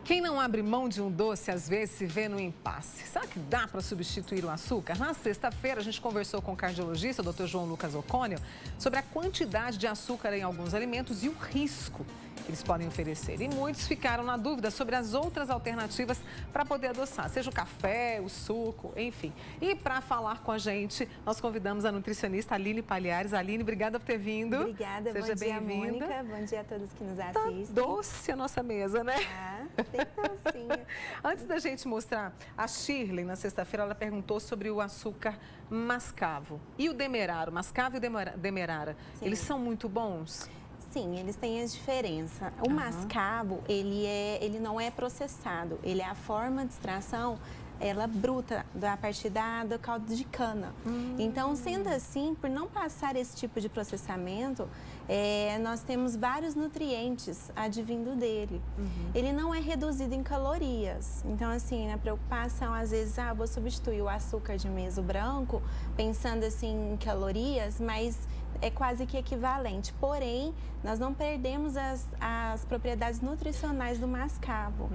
Quem não abre mão de um doce, às vezes se vê no impasse. Será que dá para substituir o açúcar? Na sexta-feira, a gente conversou com o cardiologista, Dr. João Lucas Ocônio, sobre a quantidade de açúcar em alguns alimentos e o risco que eles podem oferecer. E muitos ficaram na dúvida sobre as outras alternativas para poder adoçar, seja o café, o suco, enfim. E para falar com a gente, nós convidamos a nutricionista Aline Palhares. Aline, obrigada por ter vindo. Obrigada, seja bom dia, bem-vinda. Mônica. Bom dia a todos que nos assistem. Tá doce a nossa mesa, né? Tem docinho. Antes da gente mostrar, a Shirley, na sexta-feira, ela perguntou sobre o açúcar mascavo. E o demerara, o mascavo e o demerara, Sim. eles são muito bons? Sim, eles têm as diferenças. O mascavo, ele não é processado, ele é a forma de extração, ela bruta, a partir do caldo de cana. Então, sendo assim, por não passar esse tipo de processamento, nós temos vários nutrientes advindo dele. Ele não é reduzido em calorias. Então, assim, a preocupação, às vezes, vou substituir o açúcar de mesa branco, pensando assim em calorias, mas é quase que equivalente. Porém, nós não perdemos as propriedades nutricionais do mascavo.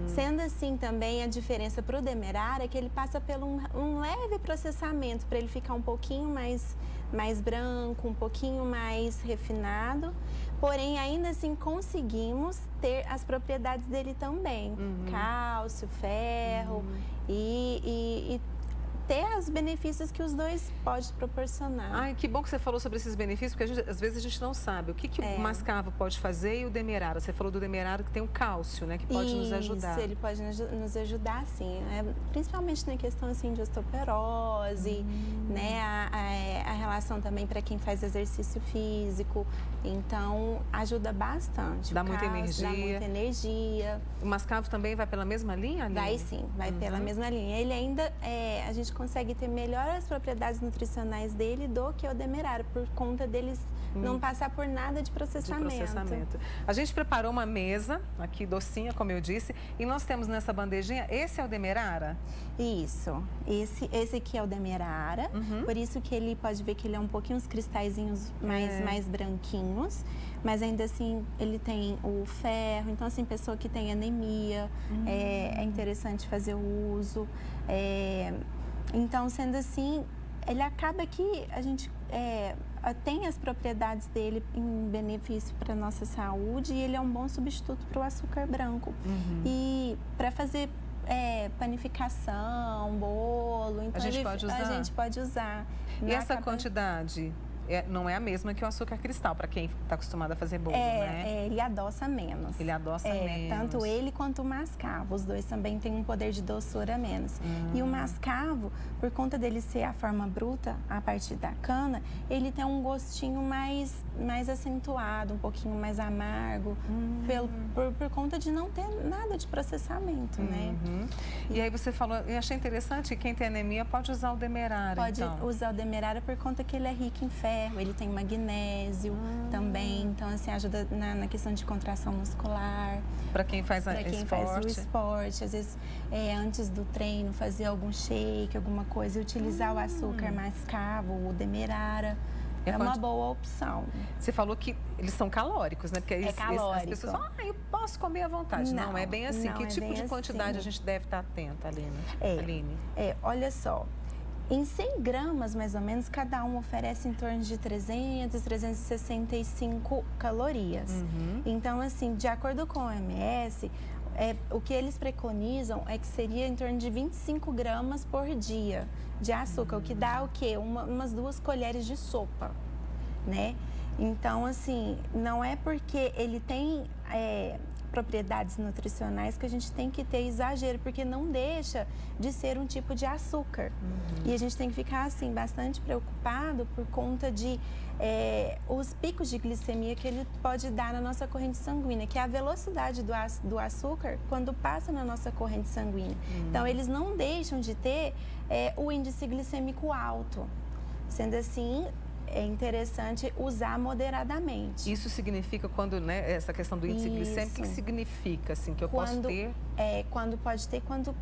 Sendo assim, também a diferença para o demerara é que ele passa por um leve processamento para ele ficar um pouquinho mais branco, um pouquinho mais refinado. Porém, ainda assim, conseguimos ter as propriedades dele também. Cálcio, ferro e ter os benefícios que os dois podem proporcionar. Ai, que bom que você falou sobre esses benefícios, porque às vezes a gente não sabe. O que o mascavo pode fazer e o demerara? Você falou do demerara que tem o cálcio, né? Que pode nos ajudar. Isso, ele pode nos ajudar, sim. Principalmente na questão, assim, de osteoporose, né? A relação também para quem faz exercício físico. Então, ajuda bastante. Dá muita energia. Dá muita energia. O mascavo também vai pela mesma linha, Aline? Vai sim, vai pela mesma linha. Ele ainda, a gente consegue ter melhor as propriedades nutricionais dele do que o demerara, por conta deles não passar por nada de processamento. A gente preparou uma mesa, aqui docinha, como eu disse, e nós temos nessa bandejinha, esse é o demerara? Isso, esse aqui é o demerara, por isso que ele pode ver que ele é um pouquinho uns cristalzinhos mais branquinhos, mas ainda assim ele tem o ferro, então assim, pessoa que tem anemia, é interessante fazer o uso. Então, sendo assim, ele acaba que a gente tem as propriedades dele em benefício para a nossa saúde e ele é um bom substituto para o açúcar branco. E para fazer panificação, bolo, então a gente pode usar. E essa quantidade? Não é a mesma que o açúcar cristal, para quem está acostumado a fazer bolo, né? Ele adoça menos. Ele adoça menos. Tanto ele quanto o mascavo. Os dois também têm um poder de doçura a menos. E o mascavo, por conta dele ser a forma bruta, a partir da cana, ele tem um gostinho mais acentuado, um pouquinho mais amargo, por conta de não ter nada de processamento, né? E aí você falou, eu achei interessante, quem tem anemia pode usar o demerara, Pode usar o demerara por conta que ele é rico em ferro, ele tem magnésio também, então assim, ajuda na questão de contração muscular. Para quem faz o esporte, às vezes antes do treino fazer algum shake, alguma coisa, e utilizar o açúcar mascavo, o demerara. É uma boa opção. Você falou que eles são calóricos, né? Porque calórico. As pessoas falam, eu posso comer à vontade. Não é bem assim. Que tipo de quantidade a gente deve estar atenta, Aline? Olha só. Em 100 gramas, mais ou menos, cada um oferece em torno de 300, 365 calorias. Então, assim, de acordo com o OMS, o que eles preconizam é que seria em torno de 25 gramas por dia de açúcar, o que dá o quê? Umas 2 colheres de sopa, né? Então, assim, não é porque ele tem propriedades nutricionais que a gente tem que ter exagero, porque não deixa de ser um tipo de açúcar. E a gente tem que ficar, assim, bastante preocupado por conta de os picos de glicemia que ele pode dar na nossa corrente sanguínea, que é a velocidade do açúcar quando passa na nossa corrente sanguínea. Então, eles não deixam de ter o índice glicêmico alto. Sendo assim, é interessante usar moderadamente. Isso significa quando, né, essa questão do índice glicêmico, o que significa, assim, que eu posso ter? Quando pode ter, quando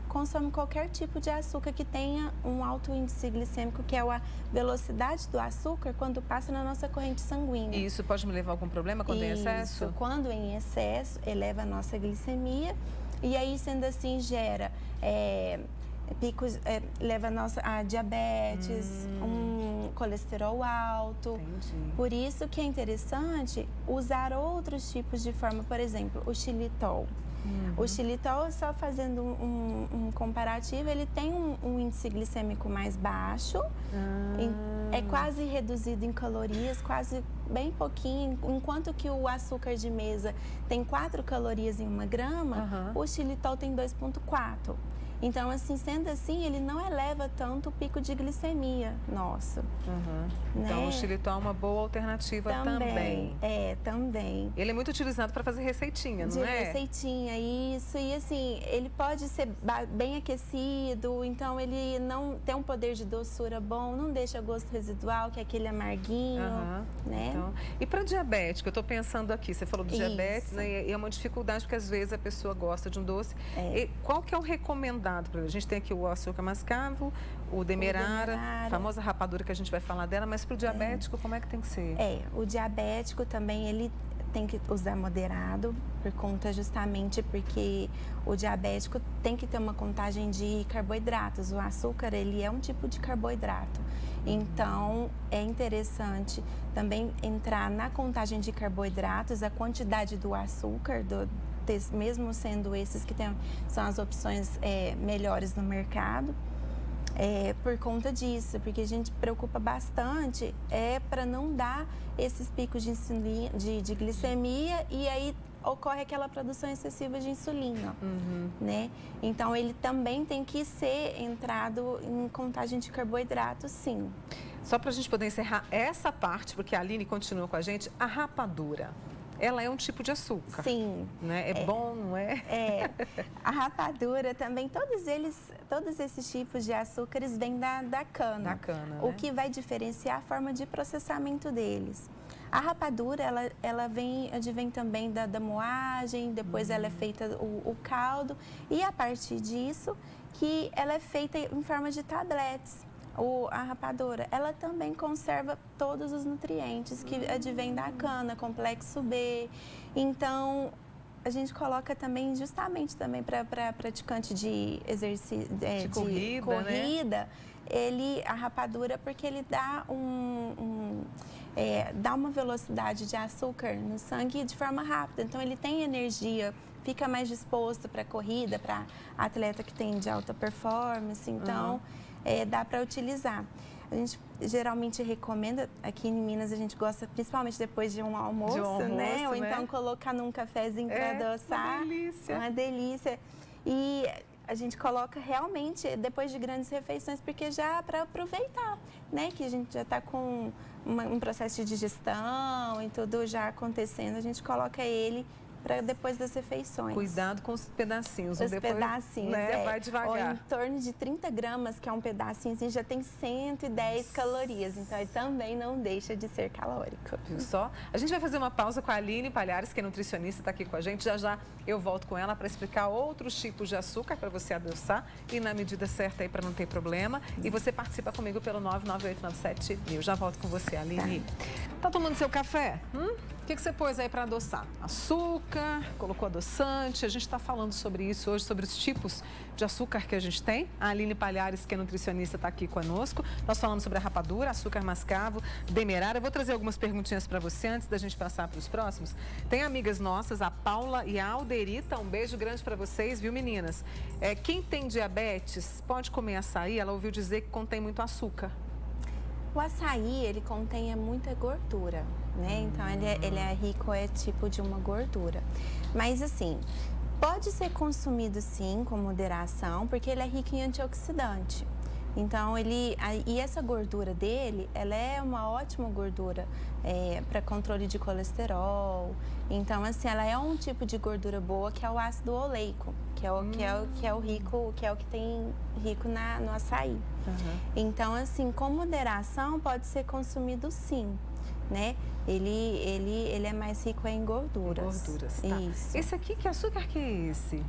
consome qualquer tipo de açúcar que tenha um alto índice glicêmico, que é a velocidade do açúcar quando passa na nossa corrente sanguínea. E isso pode me levar a algum problema quando em excesso? Isso, quando em excesso, eleva a nossa glicemia e aí, sendo assim, gera picos, leva a diabetes, um colesterol alto. Entendi. Por isso que é interessante usar outros tipos de forma, por exemplo, o xilitol. O xilitol, só fazendo um comparativo, ele tem um índice glicêmico mais baixo, é quase reduzido em calorias, quase bem pouquinho, enquanto que o açúcar de mesa tem 4 calorias em 1 grama, o xilitol tem 2,4. Então, assim, sendo assim, ele não eleva tanto o pico de glicemia nosso. Né? Então, o xilitol é uma boa alternativa também. Também. Ele é muito utilizado para fazer receitinha, não é? Receitinha, isso. E assim, ele pode ser bem aquecido, então ele não tem um poder de doçura bom, não deixa gosto residual, que é aquele amarguinho, né? Então, e para diabético, eu estou pensando aqui, você falou do diabetes, né? E é uma dificuldade porque às vezes a pessoa gosta de um doce. E qual que é o recomendado? A gente tem aqui o açúcar mascavo, o demerara, a famosa rapadura que a gente vai falar dela, mas para o diabético, como é que tem que ser? O diabético também, ele tem que usar moderado, por conta justamente porque o diabético tem que ter uma contagem de carboidratos. O açúcar, ele é um tipo de carboidrato. Então, é interessante também entrar na contagem de carboidratos, a quantidade do açúcar, mesmo sendo esses que são as opções melhores no mercado, por conta disso, porque a gente preocupa bastante para não dar esses picos de insulina, de glicemia, e aí ocorre aquela produção excessiva de insulina, né? Então, ele também tem que ser entrado em contagem de carboidratos, sim. Só para a gente poder encerrar essa parte, porque a Aline continua com a gente, a rapadura. Ela é um tipo de açúcar. Sim. Né? É bom, não é? A rapadura também, todos esses tipos de açúcares vêm da cana. Da cana, o que vai diferenciar a forma de processamento deles. A rapadura, ela advém também da moagem, depois ela é feita o caldo, e a partir disso, que ela é feita em forma de tabletes. A rapadura, ela também conserva todos os nutrientes que advêm da cana, complexo B. Então, a gente coloca também, justamente também para praticante de exercício, de corrida, né? A rapadura, porque ele dá dá uma velocidade de açúcar no sangue de forma rápida. Então, ele tem energia, fica mais disposto para corrida, para atleta que tem de alta performance. Então, dá para utilizar. A gente geralmente recomenda, aqui em Minas a gente gosta, principalmente depois de um almoço, né? Ou então colocar num cafezinho para adoçar. Uma delícia. E a gente coloca realmente depois de grandes refeições, porque já para aproveitar, né? Que a gente já está com um processo de digestão e tudo já acontecendo, a gente coloca ele para depois das refeições. Cuidado com os pedacinhos. Os pedacinhos, né? Vai devagar. Ou em torno de 30 gramas, que é um pedacinho, assim, já tem 110 calorias. Então, ele também não deixa de ser calórico. Viu só? A gente vai fazer uma pausa com a Aline Palhares, que é nutricionista, está aqui com a gente. Já já eu volto com ela para explicar outros tipos de açúcar para você adoçar e na medida certa aí para não ter problema. E você participa comigo pelo 99897.000. Já volto com você, Aline. Tá tomando seu café? O que você pôs aí para adoçar? Açúcar, colocou adoçante. A gente está falando sobre isso hoje, sobre os tipos de açúcar que a gente tem. A Aline Palhares, que é nutricionista, está aqui conosco. Nós falamos sobre a rapadura, açúcar mascavo, demerara. Eu vou trazer algumas perguntinhas para você antes da gente passar para os próximos. Tem amigas nossas, a Paula e a Alderita. Um beijo grande para vocês, viu, meninas? Quem tem diabetes pode comer açaí. Ela ouviu dizer que contém muito açúcar. O açaí, ele contém muita gordura, né? Então, ele é rico, tipo de uma gordura. Mas, assim, pode ser consumido, sim, com moderação, porque ele é rico em antioxidante. Então, e essa gordura dele, ela é uma ótima gordura para controle de colesterol. Então, assim, ela é um tipo de gordura boa que é o ácido oleico, que é o que tem rico no açaí. Então, assim, com moderação pode ser consumido sim, né? Ele é mais rico em gorduras. Gorduras, tá. Isso. Esse aqui, que açúcar que é esse?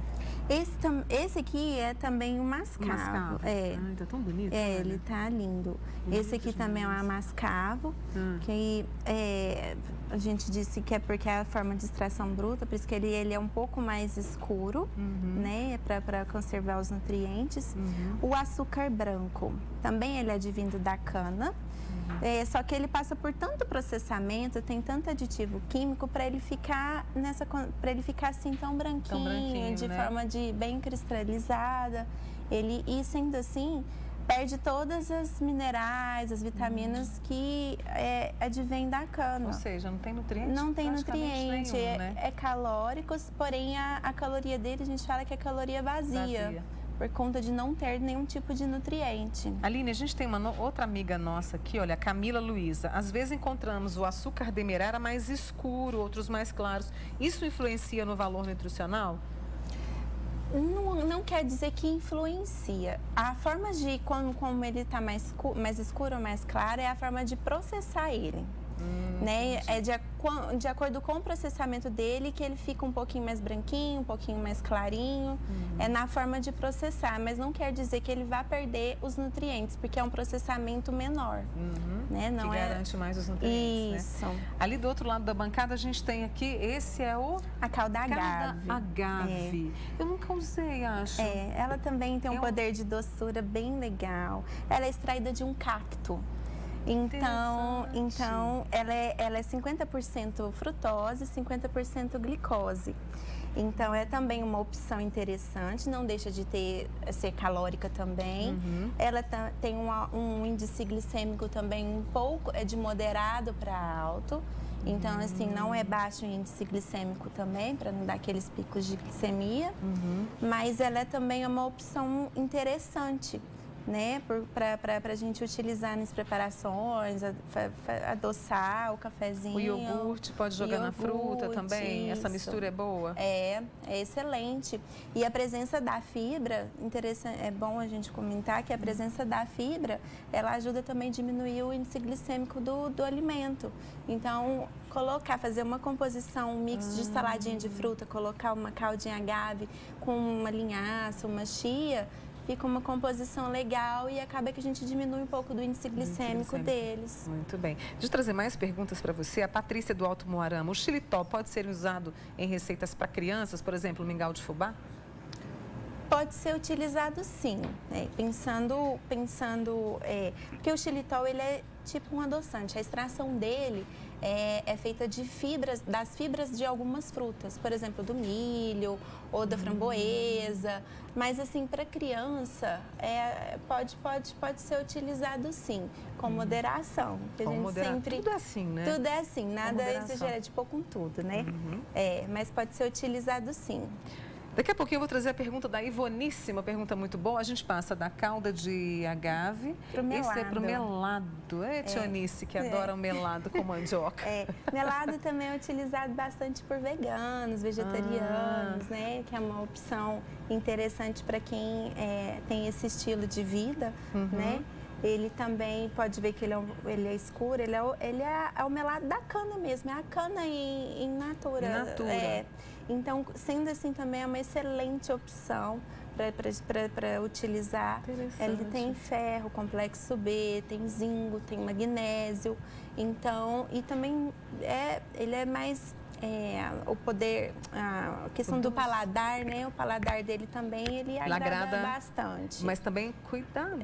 Esse aqui é também um mascavo. Ai, tá tão bonito. Ele tá lindo. Bonito Esse aqui também é um demais. mascavo, que a gente disse que é porque é a forma de extração bruta, por isso que ele é um pouco mais escuro, né? Para conservar os nutrientes. O açúcar branco, também ele é advindo da cana. Só que ele passa por tanto processamento, tem tanto aditivo químico para ele ficar assim tão branquinho, de né? forma bem cristalizada. E sendo assim, perde todas as minerais, as vitaminas que advêm da cana. Ou seja, não tem nutriente? Não tem praticamente nutriente, nenhum, né? é calóricos, porém a caloria dele a gente fala que é caloria vazia. Por conta de não ter nenhum tipo de nutriente. Aline, a gente tem uma outra amiga nossa aqui, olha, a Camila Luiza. Às vezes encontramos o açúcar demerara mais escuro, outros mais claros. Isso influencia no valor nutricional? Não quer dizer que influencia. A forma de, como ele está mais escuro ou mais claro, é a forma de processar ele. Né? É de acordo com o processamento dele que ele fica um pouquinho mais branquinho, um pouquinho mais clarinho. É na forma de processar, mas não quer dizer que ele vá perder os nutrientes, porque é um processamento menor. Né? Não que garante mais os nutrientes. Isso. Né? Ali do outro lado da bancada a gente tem aqui, esse é a calda agave. Agave. Eu nunca usei, acho. Ela também tem um poder de doçura bem legal. Ela é extraída de um cacto. Então ela é 50% frutose e 50% glicose. Então, é também uma opção interessante, não deixa de ser calórica também. Ela tem um índice glicêmico também um pouco, de moderado para alto. Então, assim, não é baixo o índice glicêmico também, para não dar aqueles picos de glicemia. Mas ela é também uma opção interessante, né, para a gente utilizar nas preparações, adoçar o cafezinho. O iogurte pode jogar na fruta também? Isso. Essa mistura é boa? É excelente. E a presença da fibra, é bom a gente comentar que a presença da fibra, ela ajuda também a diminuir o índice glicêmico do alimento. Então, fazer uma composição, um mix de saladinha de fruta, colocar uma caldinha agave com uma linhaça, uma chia, fica uma composição legal e acaba que a gente diminui um pouco do índice glicêmico deles. Muito bem. Deixa eu trazer mais perguntas para você. A Patrícia do Alto Moarama. O xilitol pode ser usado em receitas para crianças, por exemplo, mingau de fubá? Pode ser utilizado sim, né? Porque o xilitol ele é tipo um adoçante. A extração dele é feita das fibras de algumas frutas, por exemplo, do milho ou da framboesa. Mas assim, para criança, pode ser utilizado sim, com moderação. Tudo é assim, né? Tudo é assim, nada exagera, de pouco com tudo, né? Mas pode ser utilizado sim. Daqui a pouquinho eu vou trazer a pergunta da Ivonice, uma pergunta muito boa. A gente passa da calda de agave. Esse é pro melado. Tionice, que adora o melado com mandioca. Melado também é utilizado bastante por veganos, vegetarianos, né? Que é uma opção interessante para quem tem esse estilo de vida, né? Ele também, pode ver que ele é escuro, ele é o melado da cana mesmo, é a cana em natura. Então, sendo assim, também é uma excelente opção para utilizar. Ele tem ferro, complexo B, tem zinco, tem magnésio. Então, e também ele é mais... o poder, a questão do paladar, né? O paladar dele também, ele agrada bastante. Mas também cuidado.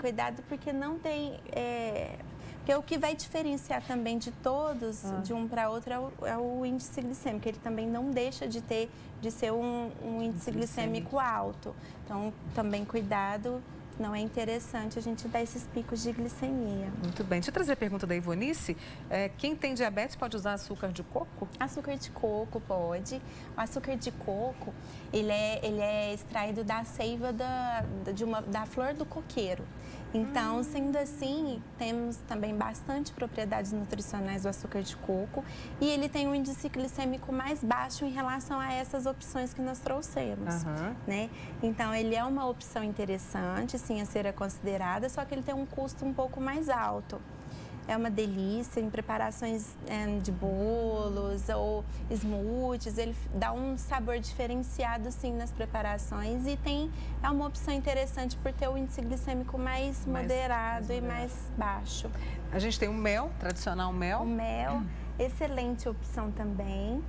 Cuidado porque não tem... Porque o que vai diferenciar também de todos, de um para outro, é o índice glicêmico. Ele também não deixa de ser um índice glicêmico alto. Então, também cuidado. Não é interessante a gente dar esses picos de glicemia. Muito bem. Deixa eu trazer a pergunta da Ivonice. Quem tem diabetes pode usar açúcar de coco? Açúcar de coco pode. O açúcar de coco, ele é extraído da seiva da flor do coqueiro. Então, sendo assim, temos também bastante propriedades nutricionais do açúcar de coco e ele tem um índice glicêmico mais baixo em relação a essas opções que nós trouxemos, né? Então, ele é uma opção interessante, sim, a ser considerada, só que ele tem um custo um pouco mais alto. É uma delícia em preparações de bolos ou smoothies, ele dá um sabor diferenciado sim nas preparações e é uma opção interessante por ter o índice glicêmico mais moderado e mais baixo. A gente tem o mel, tradicional mel. O mel, excelente opção também.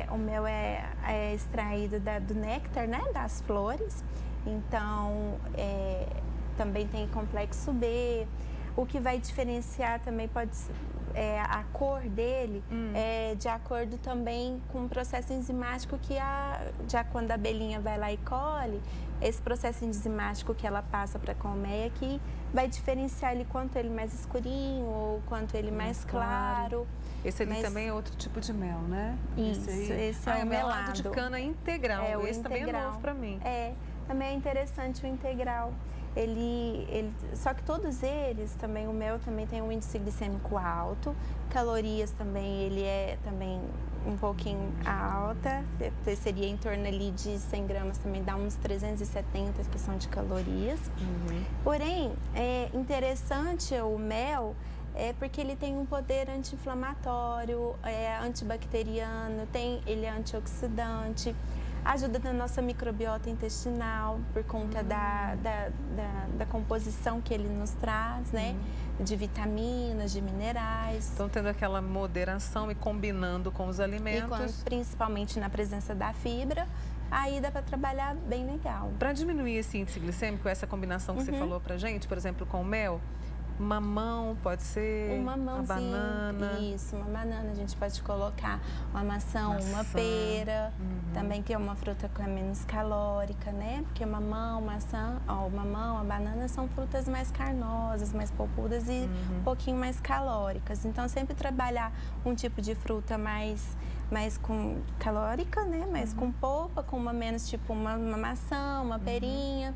O mel é extraído do néctar, né, das flores, então também tem complexo B. O que vai diferenciar também pode ser a cor dele, de acordo também com o processo enzimático que já quando a abelhinha vai lá e colhe, esse processo enzimático que ela passa para a colmeia que vai diferenciar ele quanto ele mais escurinho ou quanto ele mais claro. Esse ali também é outro tipo de mel, né? Isso, esse é o melado de cana integral. Esse também é novo para mim. Também é interessante o integral. Só que todos eles, também o mel também tem um índice glicêmico alto, calorias também, ele é também um pouquinho alta, seria em torno ali de 100 gramas, também dá uns 370 que são de calorias. Porém, é interessante o mel, porque ele tem um poder anti-inflamatório, antibacteriano, ele é antioxidante, ajuda na nossa microbiota intestinal por conta da composição que ele nos traz, né? De vitaminas, de minerais. Então, tendo aquela moderação e combinando com os alimentos. Principalmente na presença da fibra, aí dá para trabalhar bem legal. Para diminuir esse índice glicêmico, essa combinação que você falou pra gente, por exemplo, com o mel, mamão pode ser, uma banana. Isso, uma banana. A gente pode colocar uma maçã. Uma pera, também que é uma fruta que é menos calórica, né? Porque mamão, maçã, a banana são frutas mais carnosas, mais polpudas e um pouquinho mais calóricas. Então, sempre trabalhar um tipo de fruta mais com calórica, né? Mais com polpa, com uma menos, tipo uma maçã, uma perinha.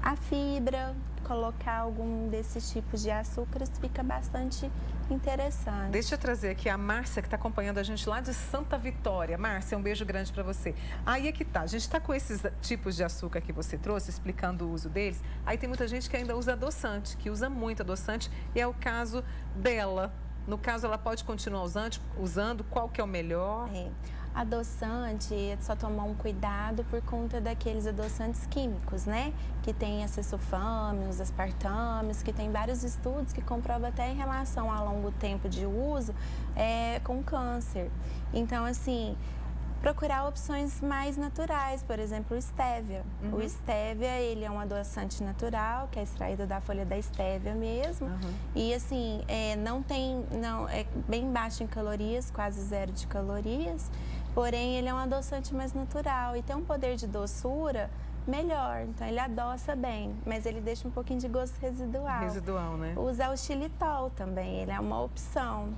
A fibra, colocar algum desses tipos de açúcares fica bastante interessante. Deixa eu trazer aqui a Márcia, que está acompanhando a gente lá de Santa Vitória. Márcia, um beijo grande para você. Aí é que tá, a gente está com esses tipos de açúcar que você trouxe, explicando o uso deles. Aí tem muita gente que ainda usa adoçante, que usa muito adoçante, e é o caso dela. No caso, ela pode continuar usando, qual que é o melhor? Adoçante, é só tomar um cuidado por conta daqueles adoçantes químicos, né? Que tem acesulfame, aspartames, que tem vários estudos que comprovam até em relação a longo tempo de uso com câncer. Então, assim, procurar opções mais naturais, por exemplo, o stevia. O stevia, ele é um adoçante natural, que é extraído da folha da stevia mesmo. E assim, é bem baixo em calorias, quase zero de calorias. Porém, ele é um adoçante mais natural e tem um poder de doçura melhor. Então, ele adoça bem, mas ele deixa um pouquinho de gosto residual. Residual, né? Usar o xilitol também, ele é uma opção.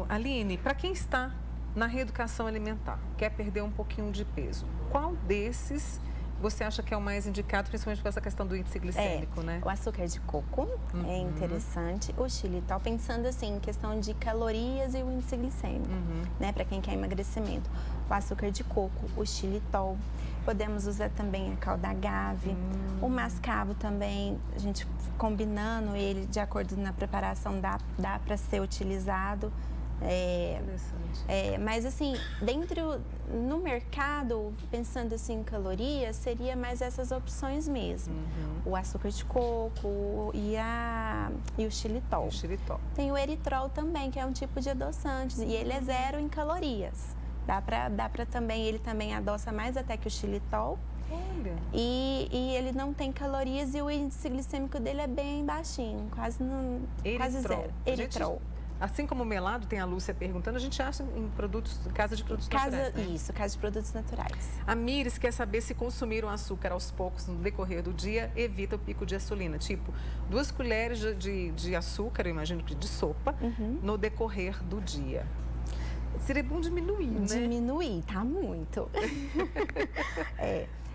Aline, para quem está na reeducação alimentar, quer perder um pouquinho de peso, qual desses você acha que é o mais indicado, principalmente com essa questão do índice glicêmico, né? O açúcar de coco é interessante. O xilitol, pensando assim, em questão de calorias e o índice glicêmico, né? Para quem quer emagrecimento. O açúcar de coco, o xilitol. Podemos usar também a calda-agave. O mascavo também, a gente combinando ele de acordo na preparação, dá para ser utilizado. Mas assim, no mercado, pensando assim em calorias, seria mais essas opções mesmo. O açúcar de coco e o xilitol. Tem o eritrol também, que é um tipo de adoçante, e ele é zero em calorias. Dá pra também, ele também adoça mais até que o xilitol. Olha. E ele não tem calorias e o índice glicêmico dele é bem baixinho, quase zero. Eritrol. Assim como o melado, tem a Lúcia perguntando, a gente acha em casa de produtos naturais, né? Isso, casa de produtos naturais. A Mires quer saber se consumir o açúcar aos poucos no decorrer do dia evita o pico de insulina. Tipo, 2 colheres de açúcar, eu imagino que de sopa, no decorrer do dia. Seria bom diminuir, né? Diminuir, tá muito.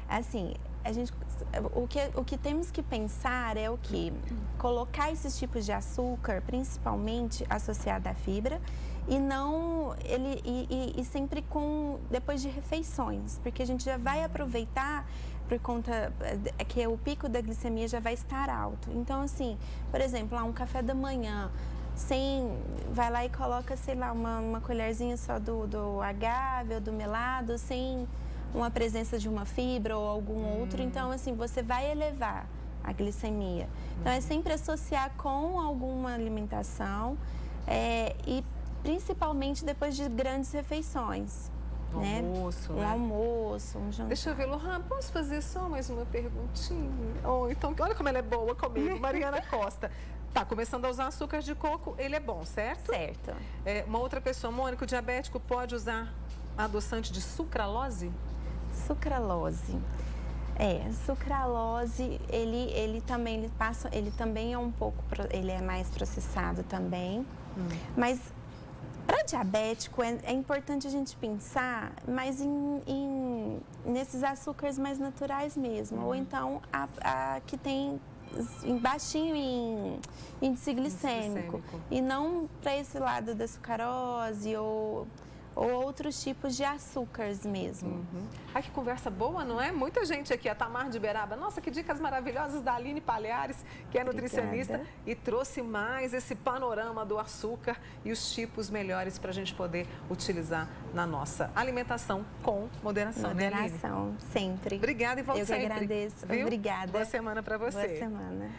Assim, o que temos que pensar é o que? Colocar esses tipos de açúcar, principalmente associado à fibra, e não e sempre depois de refeições, porque a gente já vai aproveitar por conta que o pico da glicemia já vai estar alto. Então, assim, por exemplo, um café da manhã, vai lá e coloca, sei lá, uma colherzinha só do agave ou do melado, sem uma presença de uma fibra ou algum outro. Então, assim, você vai elevar a glicemia. Então, é sempre associar com alguma alimentação e principalmente depois de grandes refeições. Né? Almoço, né? Um almoço, um jantar. Deixa eu ver, Lohan, posso fazer só mais uma perguntinha? Então, olha como ela é boa comigo, Mariana Costa. Tá começando a usar açúcar de coco, ele é bom, certo? Certo. Uma outra pessoa, Mônica, o diabético pode usar adoçante de sucralose? Sucralose. Sucralose, ele também é ele é mais processado também, mas para diabético é importante a gente pensar mais nesses açúcares mais naturais mesmo, ou então a que tem baixinho em índice glicêmico, e não para esse lado da sucralose ou outros tipos de açúcares mesmo. Ai, que conversa boa, não é? Muita gente aqui, a Tamar de Beraba. Nossa, que dicas maravilhosas da Aline Palhares, que é nutricionista. Obrigada. E trouxe mais esse panorama do açúcar e os tipos melhores para a gente poder utilizar na nossa alimentação com moderação. Moderação, sempre. Obrigada e volte sempre. Eu que agradeço. Viu? Obrigada. Boa semana para você. Boa semana.